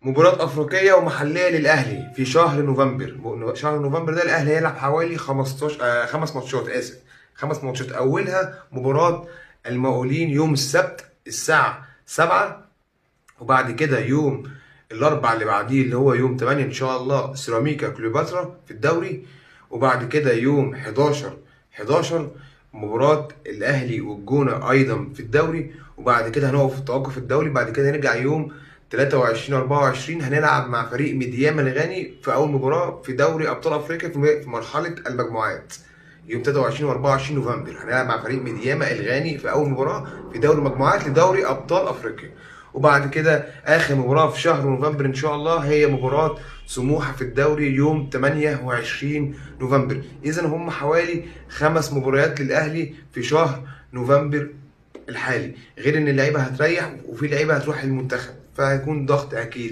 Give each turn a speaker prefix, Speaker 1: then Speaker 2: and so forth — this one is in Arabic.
Speaker 1: مباراة أفريقية ومحلية للأهلي في شهر نوفمبر. شهر نوفمبر ده الأهلي هيلعب حوالي 15 خمس ماتشات، آسف، خمس ماتشات. أولها مباراة المقاولين يوم السبت الساعة 7، وبعد كده يوم الأربع اللي بعديه اللي هو يوم 8 إن شاء الله سيراميكا كليوباترا في الدوري، وبعد كده يوم 11 مباراة الأهلي والجونة أيضا في الدوري، وبعد كده هنقف في التوقف الدولي. بعد كده نرجع يوم 23 24 هنلعب مع فريق ميدياما الغاني في أول مباراة في دوري أبطال أفريقيا في مرحلة المجموعات. يوم 23 و24 نوفمبر هنلعب مع فريق ميدياما الغاني في أول مباراة في دوري المجموعات لدوري أبطال أفريقيا. وبعد كده آخر مباراة في شهر نوفمبر إن شاء الله هي مباراة سموحة في الدوري يوم 28 نوفمبر. إذا هم حوالي 5 مباريات للأهلي في شهر نوفمبر الحالي، غير إن اللعيبة هتريح وفي لعيبة هتروح المنتخب، فهيكون ضغط أكيد.